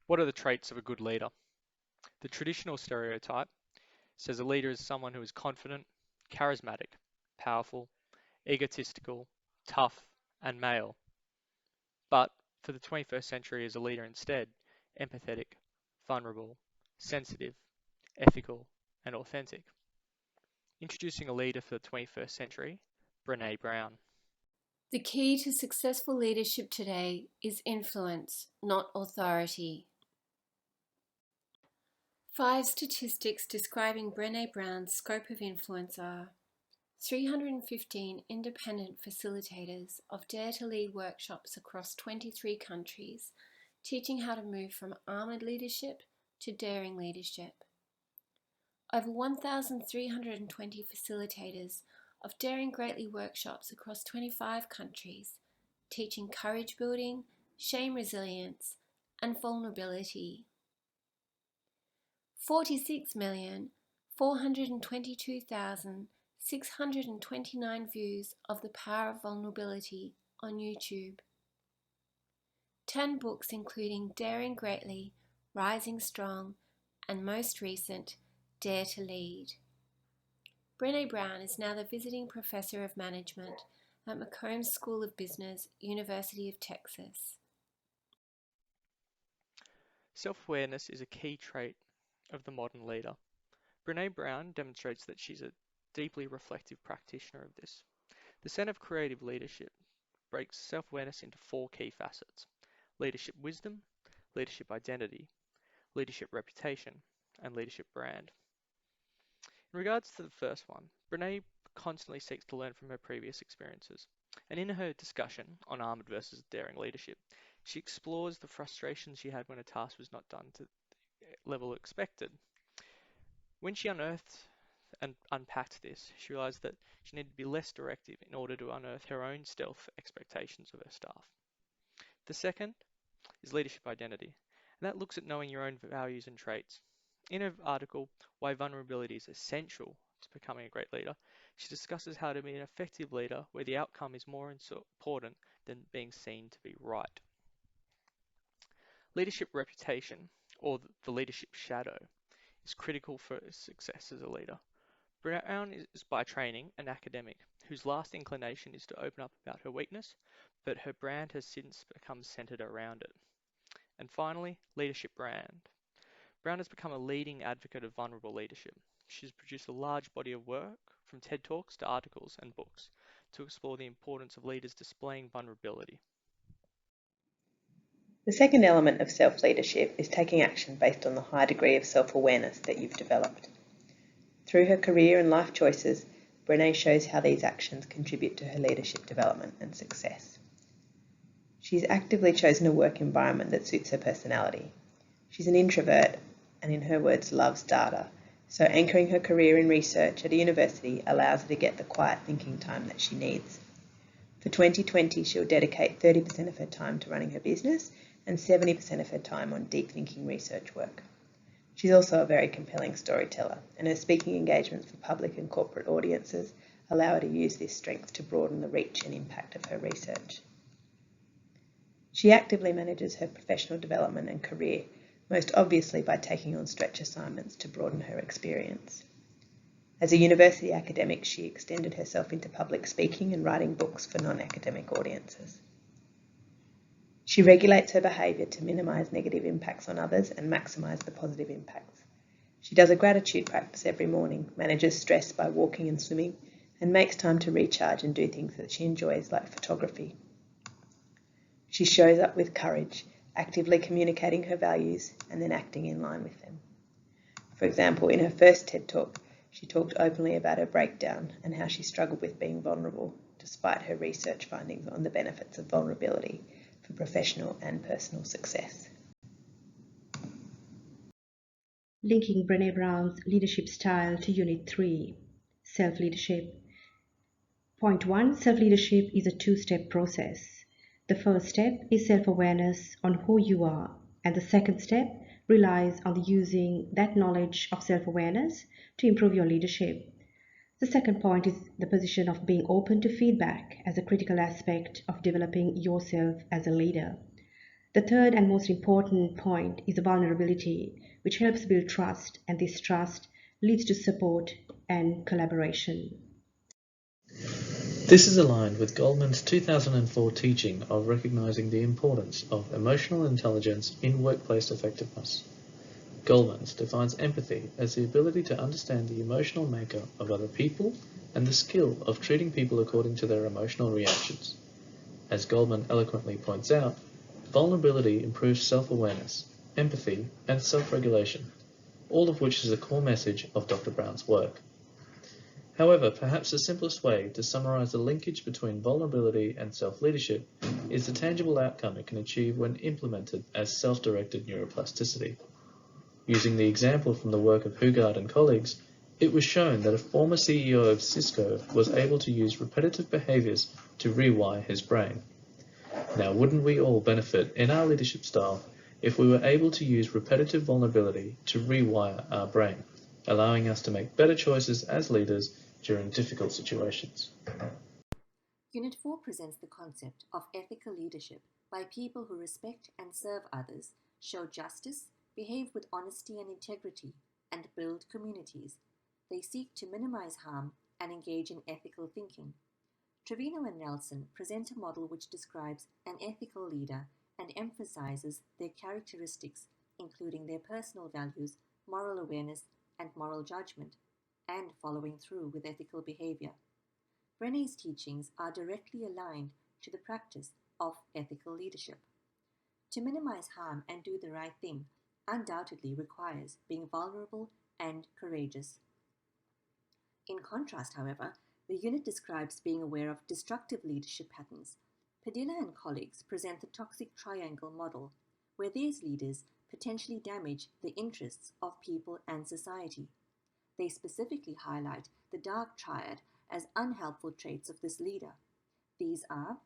What are the traits of a good leader? The traditional stereotype says a leader is someone who is confident, charismatic, powerful, egotistical, tough, and male. But for the 21st century is a leader instead empathetic, vulnerable, sensitive, ethical, and authentic. Introducing a leader for the 21st century, Brene Brown. The key to successful leadership today is influence, not authority. 5 statistics describing Brene Brown's scope of influence are 315 independent facilitators of Dare to Lead workshops across 23 countries, teaching how to move from armoured leadership to daring leadership. Over 1,320 facilitators of Daring Greatly workshops across 25 countries, teaching courage building, shame resilience, and vulnerability. 46,422,629 views of The Power of Vulnerability on YouTube. 10 books including Daring Greatly, Rising Strong, and most recent, Dare to Lead. Brene Brown is now the Visiting Professor of Management at McCombs School of Business, University of Texas. Self-awareness is a key trait of the modern leader. Brene Brown demonstrates that she's a deeply reflective practitioner of this. The Center of Creative Leadership breaks self-awareness into 4 key facets: leadership wisdom, leadership identity, leadership reputation, and leadership brand. In regards to the first one, Brene constantly seeks to learn from her previous experiences, and in her discussion on armored versus daring leadership, she explores the frustrations she had when a task was not done to the level expected. When she unearthed and unpacked this, she realized that she needed to be less directive in order to unearth her own stealth expectations of her staff. The second is leadership identity, and that looks at knowing your own values and traits. In her article, Why Vulnerability is Essential to Becoming a Great Leader, she discusses how to be an effective leader where the outcome is more important than being seen to be right. Leadership reputation, or the leadership shadow, is critical for success as a leader. Brown is by training an academic whose last inclination is to open up about her weakness, but her brand has since become centered around it. And finally, leadership brand. Brown has become a leading advocate of vulnerable leadership. She's produced a large body of work, from TED Talks to articles and books, to explore the importance of leaders displaying vulnerability. The second element of self-leadership is taking action based on the high degree of self-awareness that you've developed. Through her career and life choices, Brene shows how these actions contribute to her leadership development and success. She's actively chosen a work environment that suits her personality. She's an introvert and, in her words, loves data, so anchoring her career in research at a university allows her to get the quiet thinking time that she needs. For 2020, she'll dedicate 30% of her time to running her business and 70% of her time on deep thinking research work. She's also a very compelling storyteller, and her speaking engagements for public and corporate audiences allow her to use this strength to broaden the reach and impact of her research. She actively manages her professional development and career, most obviously by taking on stretch assignments to broaden her experience. As a university academic, she extended herself into public speaking and writing books for non-academic audiences. She regulates her behaviour to minimise negative impacts on others and maximise the positive impacts. She does a gratitude practice every morning, manages stress by walking and swimming, and makes time to recharge and do things that she enjoys, like photography. She shows up with courage, actively communicating her values and then acting in line with them. For example, in her first TED Talk, she talked openly about her breakdown and how she struggled with being vulnerable, despite her research findings on the benefits of vulnerability for professional and personal success. Linking Brene Brown's leadership style to Unit 3, Self-Leadership. Point 1, self-leadership is a two-step process. The first step is self-awareness on who you are, and the second step relies on using that knowledge of self-awareness to improve your leadership. The second point is the position of being open to feedback as a critical aspect of developing yourself as a leader. The third and most important point is the vulnerability, which helps build trust, and this trust leads to support and collaboration. This is aligned with Goldman's 2004 teaching of recognizing the importance of emotional intelligence in workplace effectiveness. Goldman's defines empathy as the ability to understand the emotional makeup of other people and the skill of treating people according to their emotional reactions. As Goldman eloquently points out, vulnerability improves self-awareness, empathy, and self-regulation, all of which is a core message of Dr. Brown's work. However, perhaps the simplest way to summarize the linkage between vulnerability and self-leadership is the tangible outcome it can achieve when implemented as self-directed neuroplasticity. Using the example from the work of Hugard and colleagues, it was shown that a former CEO of Cisco was able to use repetitive behaviors to rewire his brain. Now, wouldn't we all benefit in our leadership style if we were able to use repetitive vulnerability to rewire our brain, allowing us to make better choices as leaders during difficult situations? Unit 4 presents the concept of ethical leadership by people who respect and serve others, show justice, behave with honesty and integrity, and build communities. They seek to minimize harm and engage in ethical thinking. Trevino and Nelson present a model which describes an ethical leader and emphasizes their characteristics, including their personal values, moral awareness, and moral judgment, and following through with ethical behavior. Brene's teachings are directly aligned to the practice of ethical leadership. To minimize harm and do the right thing undoubtedly requires being vulnerable and courageous. In contrast, however, the unit describes being aware of destructive leadership patterns. Padilla and colleagues present the toxic triangle model, where these leaders potentially damage the interests of people and society. They specifically highlight the dark triad as unhelpful traits of this leader. These are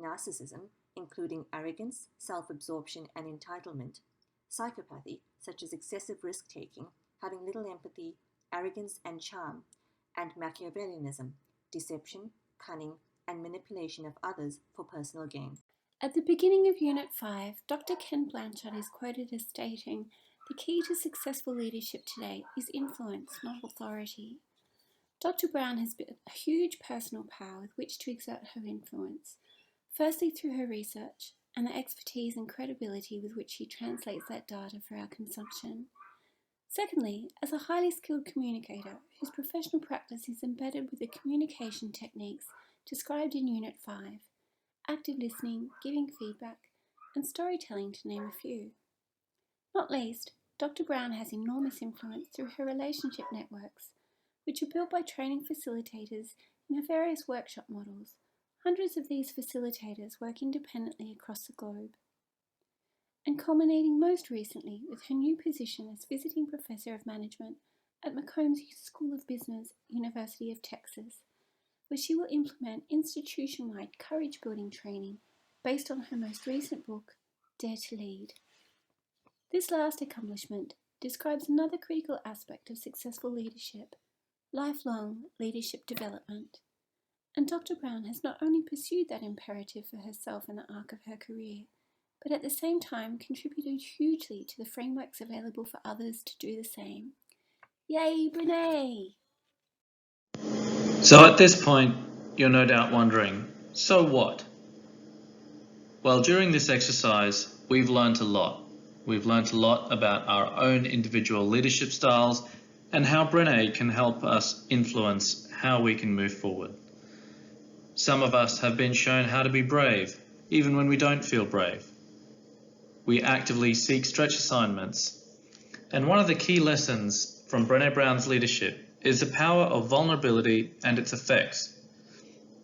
narcissism, including arrogance, self-absorption, and entitlement; psychopathy, such as excessive risk-taking, having little empathy, arrogance, and charm; and Machiavellianism, deception, cunning, and manipulation of others for personal gain. At the beginning of Unit 5, Dr. Ken Blanchard is quoted as stating, "The key to successful leadership today is influence, not authority." Dr. Brown has built a huge personal power with which to exert her influence, firstly through her research and the expertise and credibility with which she translates that data for our consumption. Secondly, as a highly skilled communicator whose professional practice is embedded with the communication techniques described in Unit 5, active listening, giving feedback, and storytelling, to name a few. Not least, Dr. Brown has enormous influence through her relationship networks, which are built by training facilitators in her various workshop models. Hundreds of these facilitators work independently across the globe. And culminating most recently with her new position as Visiting Professor of Management at McCombs School of Business, University of Texas, where she will implement institution-wide courage-building training based on her most recent book, Dare to Lead. This last accomplishment describes another critical aspect of successful leadership, lifelong leadership development. And Dr. Brown has not only pursued that imperative for herself in the arc of her career, but at the same time contributed hugely to the frameworks available for others to do the same. Yay, Brene! So at this point, you're no doubt wondering, so what? Well, during this exercise, we've learnt a lot. We've learnt a lot about our own individual leadership styles and how Brene can help us influence how we can move forward. Some of us have been shown how to be brave, even when we don't feel brave. We actively seek stretch assignments. And one of the key lessons from Brene Brown's leadership is the power of vulnerability and its effects.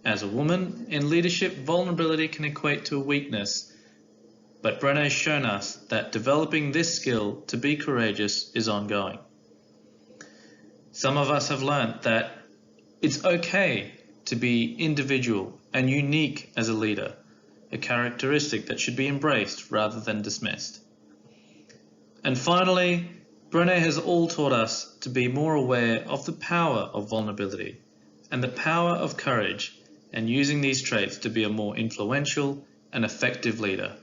As a woman, in leadership, vulnerability can equate to a weakness, but Brene has shown us that developing this skill to be courageous is ongoing. Some of us have learnt that it's okay to be individual and unique as a leader, a characteristic that should be embraced rather than dismissed. And finally, Brene has all taught us to be more aware of the power of vulnerability and the power of courage, and using these traits to be a more influential and effective leader.